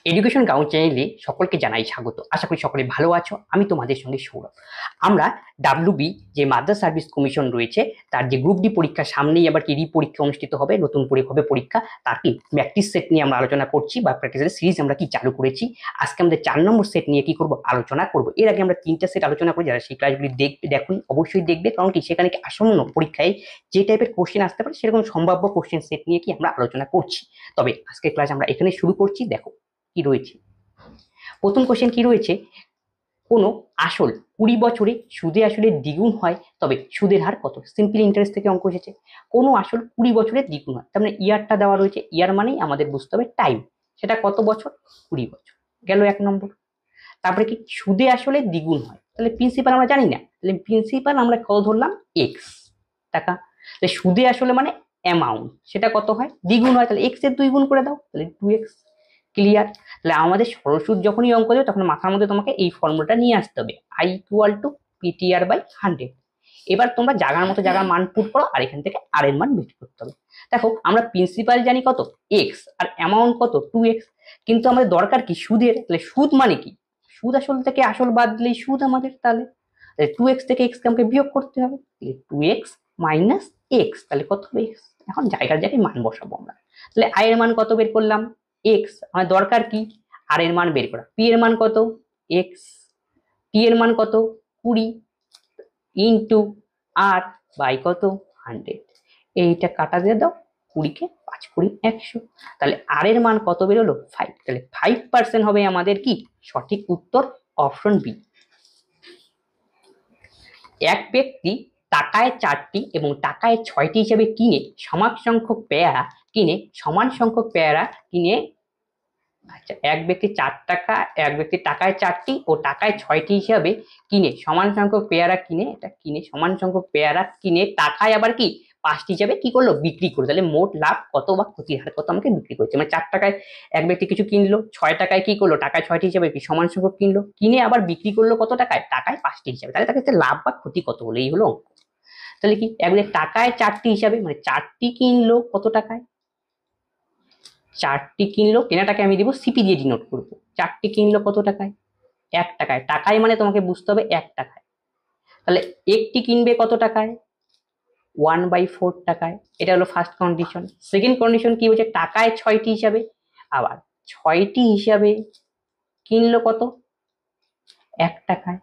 Education ground চ্যানেলে সকলকে জানাই স্বাগত। আশা করি সকলে ভালো আছো। আমি তোমাদের সঙ্গে সৌরভ। আমরা ডাব্লিউবি যে মাদ্রাস সার্ভিস কমিশন রয়েছে তার যে গ্রুপ ডি পরীক্ষা সামনেই, আবার কি রি পরীক্ষা অনুষ্ঠিত হবে, নতুন করে হবে পরীক্ষা, তার কি প্র্যাকটিস সেট নিয়ে আমরা আলোচনা করছি বা প্র্যাকটিসের সিরিজ আমরা কি চালু করেছি। আজকে আমাদের 4 নম্বর সেট নিয়ে কি করব আলোচনা করব। এর আগে আমরা 3টা সেট আলোচনা করি, যারা সেই ক্লাসগুলি দেখুন অবশ্যই দেখবে, কারণ কি সেখানে কি আসন্ন পরীক্ষায় যে টাইপের কোশ্চেন আসতে পারে সেরকম সম্ভাব্য কোশ্চেন সেট নিয়ে কি আমরা আলোচনা করছি। তবে আজকের ক্লাস আমরা এখানে শুরু করছি। দেখো কি রয়েছে। প্রথম কোশ্চেন কি রয়েছে, কোনো আসল 20 বছরে সুদে আসলে দ্বিগুণ হয়, তবে সুদের হার কত। সিম্পল ইন্টারেস্ট থেকে অঙ্ক এসেছে। কোনো আসল 20 বছরে দ্বিগুণ হয়, তার মানে ইয়ারটা দেওয়া রয়েছে, ইয়ার মানেই আমাদের বুঝতে হবে টাইম, সেটা কত বছর, 20 বছর গেল 1 নম্বর। তারপরে কি সুদে আসলে দ্বিগুণ হয়, তাহলে প্রিন্সিপাল আমরা জানি না, তাহলে প্রিন্সিপাল আমরা কত ধরলাম, এক্স টাকা। তাহলে সুদে আসলে মানে অ্যামাউন্ট, সেটা কত হয়, দ্বিগুণ হয়, তাহলে এক্স এর 2 গুণ করে দাও, তাহলে 2x। ক্লিয়ার। তাহলে আমাদের সরল সুদ যখনই অঙ্ক দেবে তখন মাথার মধ্যে তোমাকে এই ফর্মুলাটা নিয়ে আসতে হবে, I equal to PTR by 100। এবার তোমরা জায়গার মতো জায়গার মান পুট করো, আর এখান থেকে আর এর মান বের করতে হবে। দেখো আমরা প্রিন্সিপাল জানি কত, এক্স, আর অ্যামাউন্ট কত, 2x। কিন্তু আমাদের দরকার কি সুদের, তাহলে সুদ মানে কি, সুদ আসল থেকে আসল বাদ দিলেই সুদ আমাদের। তাহলে 2x থেকে x কে আমাকে বিয়োগ করতে হবে, 2x মাইনাস x, তাহলে কত হবে x। এখন জায়গার জায়গায় মান বসাবো আমরা। তাহলে আই এর মান কত বের করলাম, x। আমার দরকার কি আর এর মান বের করা, পি এর মান কত, x, টি এর মান কত, 20 ইন্টু আর বাই কত, 100। এইটা কাটা দিয়ে দাও, 20 কে 5 কুড়ি 100। তাহলে আর এর মান কত বেরোলো, 5। তাহলে 5% হবে আমাদের কি সঠিক উত্তর, অপশন বি। এক ব্যক্তি টাকায় 4টি এবং টাকায় 6টি হিসেবে সমান সংখ্যক পেয়ারা কিনে। আচ্ছা, এক ব্যক্তি 4 টাকা, এক ব্যক্তি টাকায় 4টি ও টাকায় 6টি হিসাবে কিনে সমান সংখ্যক পেয়ারা কিনে, এটা কিনে সমান সংখ্যক পেয়ারা কিনে টাকায় আবার কি 5টি হিসাবে কি করলো, বিক্রি করলো। তাহলে মোট লাভ কত বা ক্ষতির হার কত আমাকে বিক্রি করছে, মানে 4 টাকায় এক ব্যক্তি কিছু কিনলো, 6 টাকায় কি করলো, টাকায় 6টি হিসাবে কি সমান সংখ্যক কিনলো, কিনে আবার বিক্রি করলো কত টাকায়, টাকায় 5টি হিসাবে। তাহলে তাকে লাভ বা ক্ষতি কত হলো, এই হলো অঙ্ক। তাহলে কি এক ব্যক্তি টাকায় 4টি হিসাবে মানে 4টি কিনলো কত টাকায়, 4টি কিনলো, কেনাটাকে আমি দিব সিপি দিয়ে ডিনোট করবো। 4টি কিনলো কত টাকায়, 1 টাকায়, টাকায় মানে তোমাকে বুঝতে হবে 1 টাকায়। তাহলে একটি কিনবে কত টাকায়, 1/4 টাকায়। এটা হলো ফার্স্ট কন্ডিশন। সেকেন্ড কন্ডিশন কি হচ্ছে, টাকায় 6টি হিসাবে, আবার 6টি হিসাবে কিনলো কত, 1 টাকায়।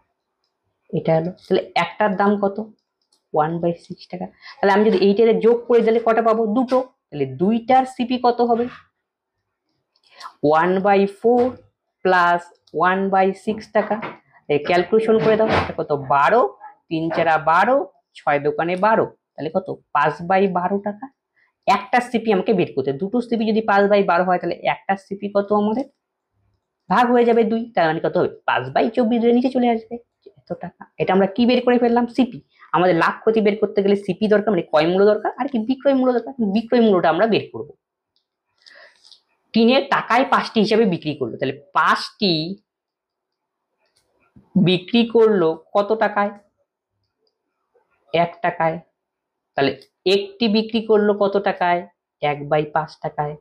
এটা হলো, তাহলে একটার দাম কত, 1/6 টাকা। তাহলে আমি যদি এইটারে যোগ করে দিলে কটা পাবো, দুটো। তাহলে দুইটার সিপি কত হবে, 1/4 প্লাস 1/6 টাকা। ক্যালকুলেশন করে দাও, এটা কত, 12, 3 4 12, 6 দোকানে 12, তাহলে কত, 5/12 টাকা। একটা সিপি আমাকে বের করতে, দুটো সিপি যদি 5/12 হয় তাহলে একটা সিপি কত আমাদের, ভাগ হয়ে যাবে 2, তার মানে কত হবে, 5/24 নিচে চলে আসবে এত টাকা। এটা আমরা কি বের করে ফেললাম, সিপি। আমাদের লাভ ক্ষতি বের করতে গেলে সিপি দরকার, মানে ক্রয় মূল্য দরকার, আর কি বিক্রয় মূল্য দরকার। বিক্রয় মূল্যটা আমরা বের করবো। কিনে টাকায় 5টি হিসাবে বিক্রি করলো, তাহলে 5টি বিক্রি করলো কত টাকায়, 1 টাকায়। তাহলে একটি বিক্রি করলো কত টাকায়, 1/5 টাকায়।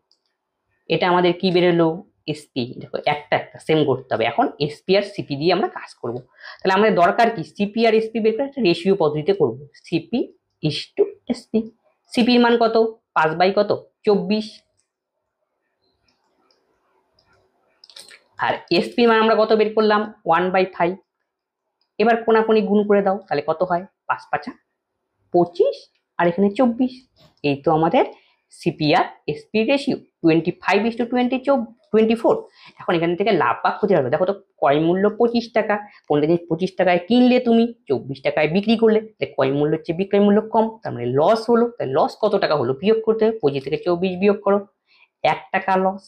এটা আমাদের কি বেরোলো, এসপি। দেখো একটা একটা সেম করতে হবে, এখন এসপি আর সিপি দিয়ে আমরা কাজ করব। তাহলে আমাদের দরকার কি, সিপি আর এসপি বের করে একটা রেশিও পদ্ধতিতে করব, সিপি ইস টু এসপি। সিপির মান কত, 5/24, আর এসপি মান আমরা কত বের করলাম, 1/5। এবার কোনাকুনি গুণ করে দাও, তাহলে কত হয়, 5 5 25, আর এখানে 24। এই তো আমাদের সিপি আর এসপি রেশিও, 25:24। এখন এখান থেকে লাভ বা ক্ষতি হবে, দেখো তো ক্রয় মূল্য 25 টাকা, কোনটা জিনিস 25 টাকায় কিনলে তুমি, 24 টাকায় বিক্রি করলে, ক্রয় মূল্য হচ্ছে বিক্রয় মূল্য কম, তার মানে লস হলো। তাই লস কত টাকা হলো বিয়োগ করতে হবে, 25 থেকে 24 বিয়োগ করো, 1 টাকা লস।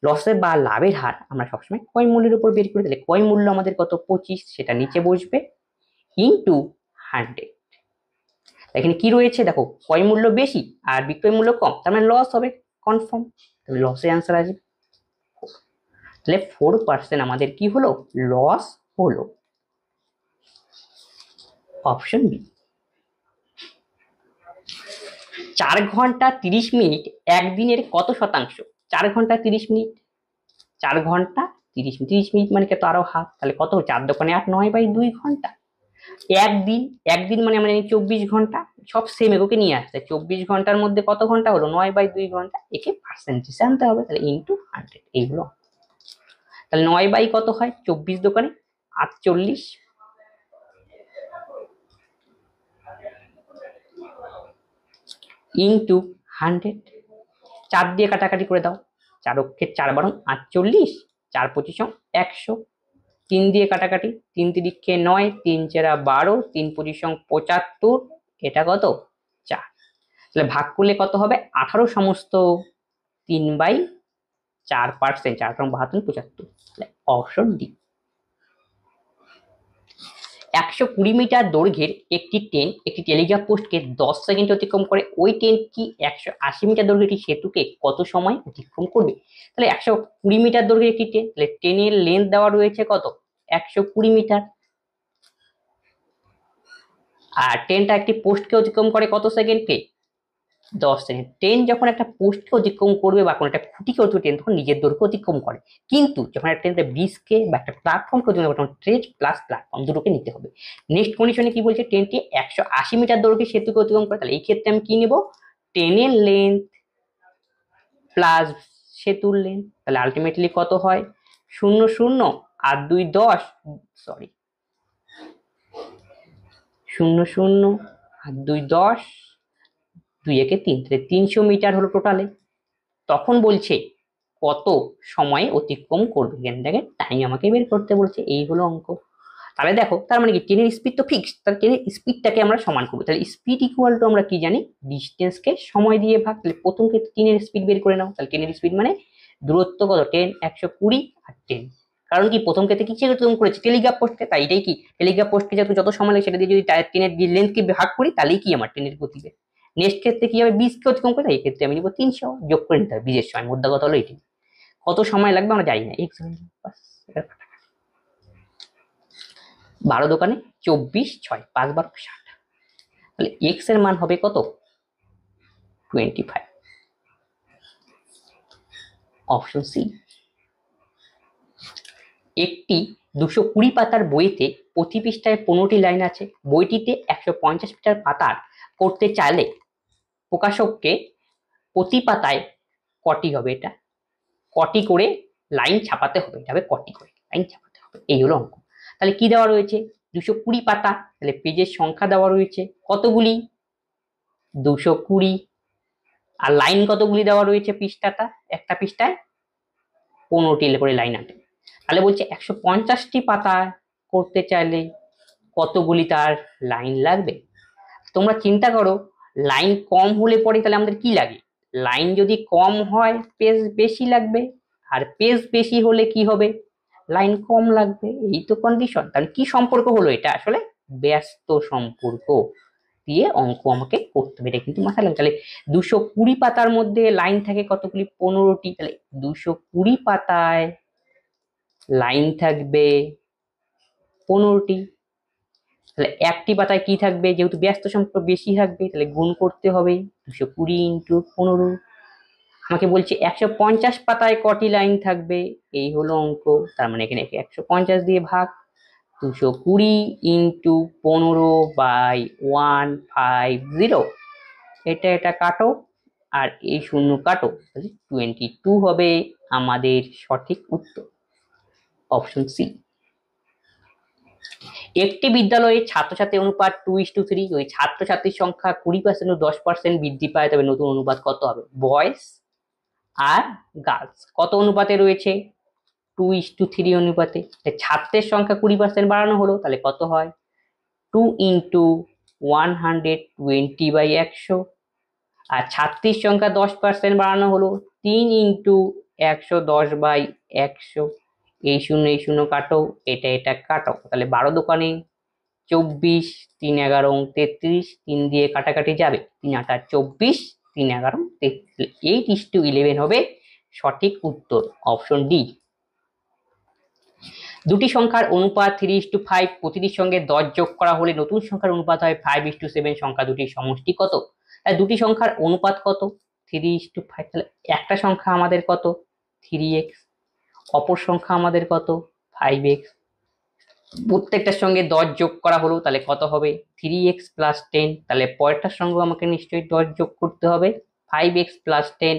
লসের বা লাভের হার আমরা সবসময় ক্রয় মূল্যের উপর বের করি, তাহলে ক্রয় মূল্য আমাদের কত, 25, সেটা নিচে বসবে, ইন্টু 100। এখানে কি রয়েছে দেখো, ক্রয় মূল্য বেশি আর বিক্রয় মূল্য কম, তার মানে লস হবে কনফার্ম। তাহলে লসের অ্যান্সার আসবে, তাহলে 4% আমাদের কি হলো, লস হলো, অপশন বি। 4 ঘন্টা 30 মিনিট একদিনের কত শতাংশ, 4 ঘন্টা 30 মিনিট, 4 ঘন্টা 30 মিনিট, 30 মিনিট মানে কত, আরো হাফ, তাহলে কত, 4 দোকানে 8, 9/2 ঘন্টা। একদিন, একদিন মানে আমরা জানি 24 ঘন্টা, সব সেম এককে নিয়ে আসছে, 24 ঘন্টার মধ্যে কত ঘন্টা হলো, 9/2 ঘন্টা, একে পার্সেন্টেজে আনতে হবে, তাহলে ইন্টু 100, এইগুলো। তাহলে 9 বাই কত হয়, 24 দোকানে 48 ইন্টু 100, 4 দিয়ে কাটাকাটি করে দাও, 4 অক্ষে 4 × 48, 4×25 100, 3 দিয়ে কাটাকাটি, 3×3 = 9, 3×4 = 12, 3×25 = 75, এটা কত 4, তাহলে ভাগ করলে কত হবে, 18 সমস্ত 3/4%, 4×72 75, তাহলে অপশন ডি। 120 মিটার দৈর্ঘ্যের একটি ট্রেন একটি টেলিগ্রাফ পোস্টকে 10 সেকেন্ড অতিক্রম করে, ওই ট্রেনটি 180 মিটার দৈর্ঘ্যের একটি সেতুকে কত সময় অতিক্রম করবে। তাহলে 120 মিটার দৈর্ঘ্যের একটি ট্রেন, তাহলে ট্রেনের লেন্থ দেওয়া রয়েছে কত, 120 মিটার, আর ট্রেনটা একটি পোস্টকে অতিক্রম করে কত সেকেন্ডে, 10 সেকেন্ড। ট্রেন যখন একটা পোস্টকে অতিক্রম করবে বা কোনো একটা খুঁটিকে অতিক্রম, ট্রেন তখন নিজের দৈর্ঘ্য অতিক্রম করে, কিন্তু যখন একটা ট্রেনটা ব্রিজকে বা একটা প্ল্যাটফর্মকে অতিক্রম করে, তখন ট্রেন প্লাস প্ল্যাটফর্ম দুটোকে নিতে হবে। নেক্সট কন্ডিশনে কি বলছে, ট্রেনটি 180 মিটার দৈর্ঘ্যের সেতুকে অতিক্রম করে, তাহলে এই ক্ষেত্রে আমি কি নেব, ট্রেনের লেন্থ প্লাস সেতুর লেন্থ, তাহলে আলটিমেটলি কত হয়, 0 0 আর 2 10, সরি 0 0 আর 2 10, 2 একে 3, তাহলে 300 মিটার হলো টোটালে। তখন বলছে কত সময়ে অতিক্রম করবে, এখান থেকে টাইম আমাকে বের করতে বলছে, এই হলো অঙ্ক। তাহলে দেখো, তার মানে কি, ট্রেনের স্পিড তো ফিক্সড, তাহলে ট্রেনের স্পিডটাকে আমরা সমান করবো, তাহলে স্পিড ইকুয়াল টু আমরা কি জানি, ডিস্টেন্সকে সময় দিয়ে ভাগ, তাহলে প্রথম ক্ষেত্রে ট্রেনের স্পিড বের করে নাও, তাহলে ট্রেনের স্পিড মানে দূরত্ব কত, ট্রেন 120 আর 10, কারণ কি প্রথম ক্ষেত্রে কি অতিক্রম করেছে, টেলিগ্রাফ পোস্টকে, তাই এটাই কি, টেলিগ্রাফ পোস্টকে যত সময় লাগে সেটা দিয়ে যদি ট্রেনের লেন্থকে ভাগ করি, তাহলেই কি আমার ট্রেনের গতি বের। নেক্সট ক্ষেত্রে কি হবে, 20 কে অতিক্রম করে, এই ক্ষেত্রে আমি নিব 300, যোগ করে নিতে হবে 20 এর সময়, মুদ্রা কথা হলো এটি, কত সময় লাগবে আমরা জানি না, 12 দোকানে 24, 6, 5 12 60, তাহলে এক্স এর মান হবে কত, 25, অপশন সি। একটি 220 পাতার বইতে প্রতি পৃষ্ঠায় 15টি লাইন আছে, বইটিতে 150 মিটার পাতার করতে চাইলে প্রকাশককে প্রতি পাতায় কটি হবে, এটা কটি করে লাইন ছাপাতে হবে, এটা হবে কটি করে লাইন ছাপাতে হবে, এই হলো অঙ্ক। তাহলে কি দেওয়া রয়েছে, 220 পাতা, তাহলে পেজের সংখ্যা দেওয়া রয়েছে কতগুলি, 220, আর লাইন কতগুলি দেওয়া রয়েছে, পৃষ্ঠাটা একটা পৃষ্ঠায় 15টি করে লাইন আছে, তাহলে বলছে 150টি পাতা করতে চাইলে কতগুলি তার লাইন লাগবে। তোমরা চিন্তা করো, লাইন কম হলে পরে তাহলে আমাদের কি লাগে, লাইন যদি কম হয় পেজ বেশি লাগবে, আর পেজ বেশি হলে কি হবে, লাইন কম লাগবে, এই তো কন্ডিশন। তাহলে কি সম্পর্ক হলো, এটা আসলে ব্যস্ত সম্পর্ক দিয়ে অঙ্ক আমাকে করতে হবে, এটা কিন্তু মাথায় লাগবে। তাহলে 220 পাতার মধ্যে লাইন থাকে কতগুলি, 15টি, তাহলে 220 পাতায় লাইন থাকবে 15টি, তাহলে একটি পাতায় কি থাকবে, যেহেতু ব্যস্ত সম্পর্ক বেশি থাকবে, তাহলে গুণ করতে হবে, 220 ইন্টু 15, আমাকে বলছে 150 পাতায় কটি লাইন থাকবে, এই হলো অঙ্ক, তার মানে এখানে 150 দিয়ে ভাগ, 220 ইন্টু 15/150, এটা কাটো, আর এই শূন্য কাটো, 22 হবে আমাদের সঠিক উত্তর, অপশন সি। একটি বিদ্যালয়ে ছাত্রছাত্রী অনুপাত 2:3, ওই ছাত্রছাত্রীর সংখ্যা 20% ও 10% বৃদ্ধি পায়, তবে নতুন অনুপাত কত হবে, বয়েজ আর গার্লস কত অনুপাতে রয়েছে, 2:3 অনুপাতে, ছাত্রের সংখ্যা 20% বাড়ানো হলো, তাহলে কত হয়, 2 ইন্টু 120/100, আর ছাত্রীর সংখ্যা 10% বাড়ানো হলো, 3 ইন্টু 110/100, এই শূন্য কাটো, এটা কাটো, তাহলে 12 দোকানে 24, 3 11 33, 3 দিয়ে কাটাকাটি যাবে, 3 8 24, 3 11 33, 8:11 হবে সঠিক উত্তর, অপশন ডি। দুটি সংখ্যার অনুপাত 3:5, প্রতিটির সঙ্গে 10 যোগ করা হলে নতুন সংখ্যার অনুপাত হয় 5:7, সংখ্যা দুটির সমষ্টি কত, দুটি সংখ্যার অনুপাত কত, 3:5, তাহলে একটা সংখ্যা আমাদের কত, 3x, অপর সংখ্যা আমাদের কত 5x, প্রত্যেকটার সঙ্গে 10 যোগ করা হলো তাহলে কত হবে 3x প্লাস 10, তাহলে পরেরটার সঙ্গে আমাকে নিশ্চয়ই 10 যোগ করতে হবে 5x প্লাস 10।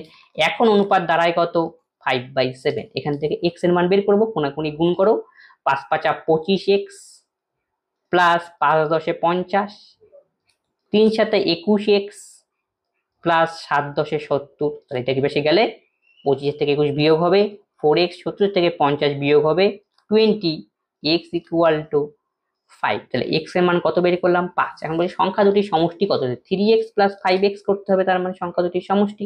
এখন অনুপাত দাঁড়ায় কত 5/7, এখান থেকে x এর মান বের করবো, কোনাকুনি গুণ করো, 5 5 25x প্লাস 5 10 50, 3 7 21x প্লাস 7 10 70, তাহলে এটা কি বেশি গেলে 25 থেকে 21 বিয়োগ হবে 4x, 70 থেকে 50 বিয়োগ হবে 20, x ইকুয়াল টু 5। তাহলে x এর মান কত বের করলাম 5। এখন বলি সংখ্যা দুটির সমষ্টি কত, 3x প্লাস 5x করতে হবে, তার মানে সংখ্যা দুটির সমষ্টি,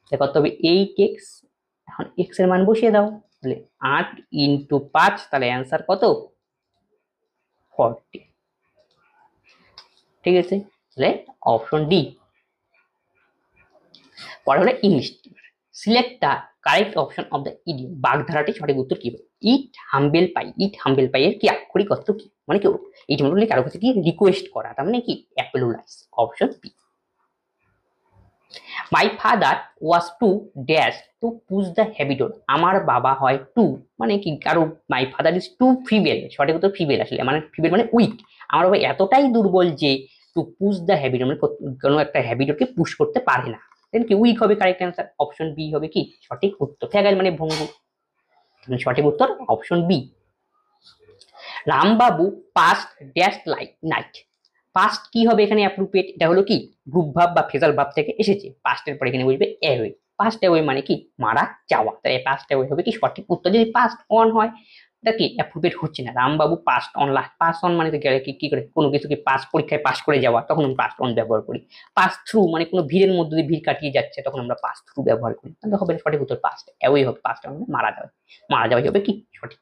তাহলে কত হবে 8x। এখন x এর মান বসিয়ে দাও, তাহলে 8 ইন্টু 5, তাহলে অ্যান্সার কত 40। ঠিক আছে, তাহলে অপশন ডি। পরে হলো English. Select the correct option of the idiom. বাগধারাটি সঠিক উত্তর কি হবে? Eat humble pie. Eat humble pie এর কি আক্ষরিক অর্থ কি? মানে কেউ ইট মানে কারো কাছে কি রিকোয়েস্ট করা, তার মানে কি apologise. Option B. My father was too dash to push the হ্যাবিডোর। আমার বাবা হয় টু মানে কি কারো, my father is too feeble, সঠিক উত্তর ফিবেল আসলে, মানে ফিবেল মানে উইক। আমার বাবা এতটাই দুর্বল যে টু পুশ দ্য হ্যাবিডোর মানে কোনো একটা হ্যাবিডোরকে পুশ করতে পারে না, দেন কি উইক হবে কারেক্ট অ্যান্সার। অপশন বি হবে কি সঠিক উত্তর। ফ্যাগাইল মানে ভঙ্গু, সঠিক উত্তর option B. Rambabu passed dash light night. Passed কি হবে এখানে অ্যাপ্রোপ্রিয়েট, এটা হলো কি গ্রুপ ভাব বা ফ্রেজাল ভাব থেকে এসেছে। পাস্টের পরে এখানে বুঝবে অ্যাওয়ে। পাস্ট অ্যাওয়ে মানে কি মারা যাওয়া, তাই পাস্ট অ্যাওয়ে হবে কি সঠিক উত্তর। যদি পাস্ট অন হয় এটা কি অ্যাপ্রোপ্রিয়েট হচ্ছে না। Rambabu passed on last, pass on মানে তো গেলে কি করে কোনো কিছু কি পাস পরীক্ষায় পাস করে যাওয়া, তখন আমি পাস্ট অন ব্যবহার করি। পাস থ্রু মানে কোনো ভিড়ের মধ্যে দিয়ে ভিড় কাটিয়ে যাচ্ছে, তখন আমরা পাস থ্রু ব্যবহার করি। তাহলে হবে সঠিক উত্তর পাস্ট অ্যাওয়ে হবে। পাস্ট অন মানে মারা যাওয়া, মারা যাওয়া হবে কি সঠিক।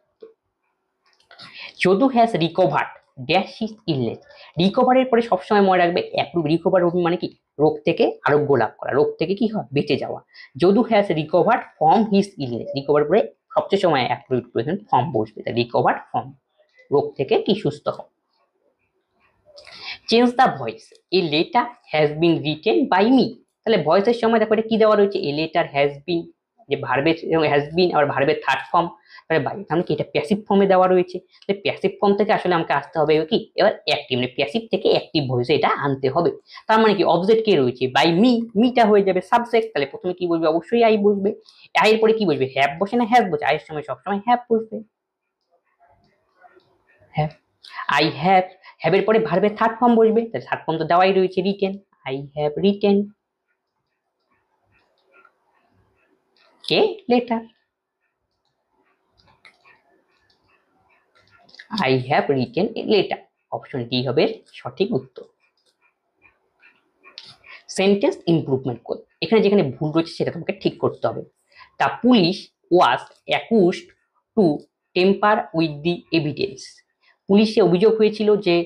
Jadu has recovered dash his illness. রিকভারের পরে সবসময় মনে রাখবে অ্যাপ্রুভ। রিকভার মানে কি রোগ থেকে আরোগ্য লাভ করা, রোগ থেকে কি হয় বেঁচে যাওয়া। Jadu has recovered from his illness, recover পরে সবচেয়ে সময় অ্যাপ্রুভ প্রেজেন্ট ফর্ম বসবে, তাই রিকভার্ড ফ্রম রোগ থেকে কি সুস্থ হয়। Change the voice, a letter has been written by me. তাহলে ভয়েসের সময় দেখো এটা কি দেওয়া রয়েছে, এ লেটার হ্যাজ বিন, যে ভার্বের হ্যাজ বিন আবার ভার্বের থার্ড ফর্ম, তাহলে বাই তাহলে কি এটা প্যাসিভ ফর্মে দেওয়া রয়েছে। তাহলে প্যাসিভ ফর্ম থেকে আসলে আমাকে আসতে হবে কি এবার অ্যাক্টিভ, মানে প্যাসিভ থেকে অ্যাক্টিভ ভয়েসে এটা আনতে হবে। তার মানে কি অবজেক্ট কে রয়েছে বাই মি, মিটা হয়ে যাবে সাবজেক্ট, তাহলে প্রথমে কি বলবে অবশ্যই আই বসবে। আই এর পরে কি বসবে হ্যাভ বসে না হ্যাভ বসে, আইয়ের সময় সবসময় হ্যাভ বসবে, হ্যাভ। আই হ্যাভ, হ্যাভের পরে ভার্বের থার্ড ফর্ম বসবে, তাহলে থার্ড ফর্ম তো দেওয়াই রয়েছে written, I have written a letter, I have written a letter. Option D হবে সঠিক উত্তর। সেন্টেন্স ইমপ্রুভমেন্ট কোড, এখানে যেখানে ভুল রয়েছে সেটা তোমাকে ঠিক করতে হবে। The police was accused to tamper with the evidence. পুলিশে অভিযোগ হয়েছিল যে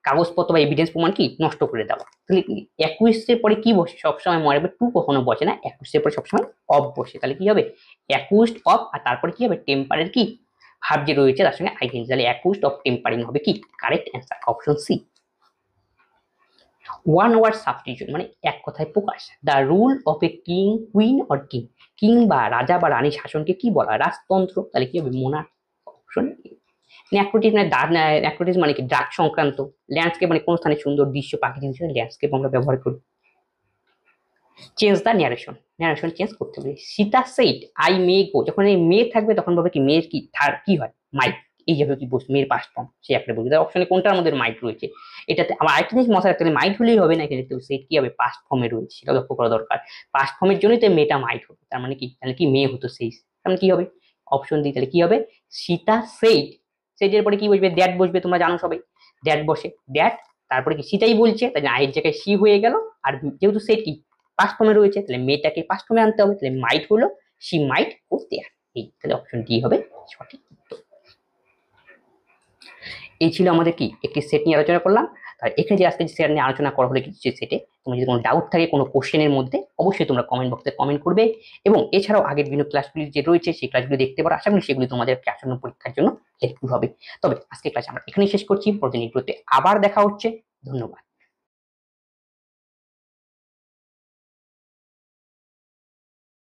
কাগজপত্র বা এভিডেন্স প্রমাণ কি নষ্ট করে দেওয়া। তাহলে অ্যাকুজের পরে কি বসে সবসময় মনে রাখবে, টু কখনো বসে না, অ্যাকুজের পরে সবসময় অফ বসে, তাহলে কি হবে অ্যাকুজড অফ, আর তারপরে কি হবে টেম্পারের কি ভাব যে রয়েছে তার সঙ্গে আইডেন্টি, তাহলে অ্যাকুজড অফ টেম্পারিং হবে কি correct answer option C. One word substitution মানে এক কথায় প্রকাশ। The rule of a king queen or king, king বা রাজা বা রানী শাসনকে কি বলা রাজতন্ত্র, তাহলে কি হবে মোনার্ক অপশন এ। ন্যাক্রোটিস মানে ন্যাক্রোটিস মানে কি ডাক সংক্রান্ত। ল্যান্ডস্কেপ মানে কোন স্থানে সুন্দর দৃশ্য প্রাকৃতিক দৃশ্য, ল্যান্ডস্কেপ আমরা ব্যবহার করি। Change the narration, narration change করতে হবে। সীতা সেইড আই মে গো, যখন এই মে থাকবে তখন ভাবে কি মেয়ের কি কি হয় মাইক, এই যাবে কি বসে মেয়ের পাস্ট ফর্ম সে একটা বলবে। অপশনে কোনটার মধ্যে মাইট রয়েছে, এটাতে আমার আরেকটা জিনিস মাথায় রাখতে হবে, মাইট হলেই হবে না, এখানে সেট কি হবে পাস্ট ফর্মে রয়েছে সেটা লক্ষ্য করা দরকার। পাস্ট ফর্মের জন্যই তো মেয়েটা মাইট হবে, তার মানে কি তাহলে কি মেয়ে হতো সেই, তাহলে কি হবে অপশন দি, তাহলে কি হবে সীতা সেইড। সেইডের পরে কি বসবে দ্যাট বসবে, তোমরা জানো সবাই দ্যাট বসে, দ্যাট তারপরে কি সীতাই বলছে তাই আয়ের জায়গায় সি হয়ে গেল, আর যেহেতু সেট কি পাস্ট ফর্মে রয়েছে তাহলে মেয়েটাকে পাস্ট ফর্মে আনতে হবে, তাহলে মাইট হলো সি মাইট ও দেয়ার, এই তাহলে অপশন ডি হবে সঠিক উত্তর। এই ছিল আমাদের কি একটি সেট নিয়ে আলোচনা করলাম। আর এখানে যে আজকে যে সেট নিয়ে আলোচনা করা হলো কিছু সেটে, তোমার যদি কোনো ডাউট থাকে কোনো কোশ্চেনের মধ্যে অবশ্যই তোমরা কমেন্ট বক্সে কমেন্ট করবে, এবং এছাড়াও আগের বিভিন্ন ক্লাসগুলি যে রয়েছে সেই ক্লাসগুলি দেখতে পারো। আশা করি সেগুলি তোমাদের আসন্ন পরীক্ষার জন্য হেল্পফুল হবে। তবে আজকে ক্লাস আমরা এখানেই শেষ করছি, পরবর্তী ভিডিওতে আবার দেখা হচ্ছে। ধন্যবাদ।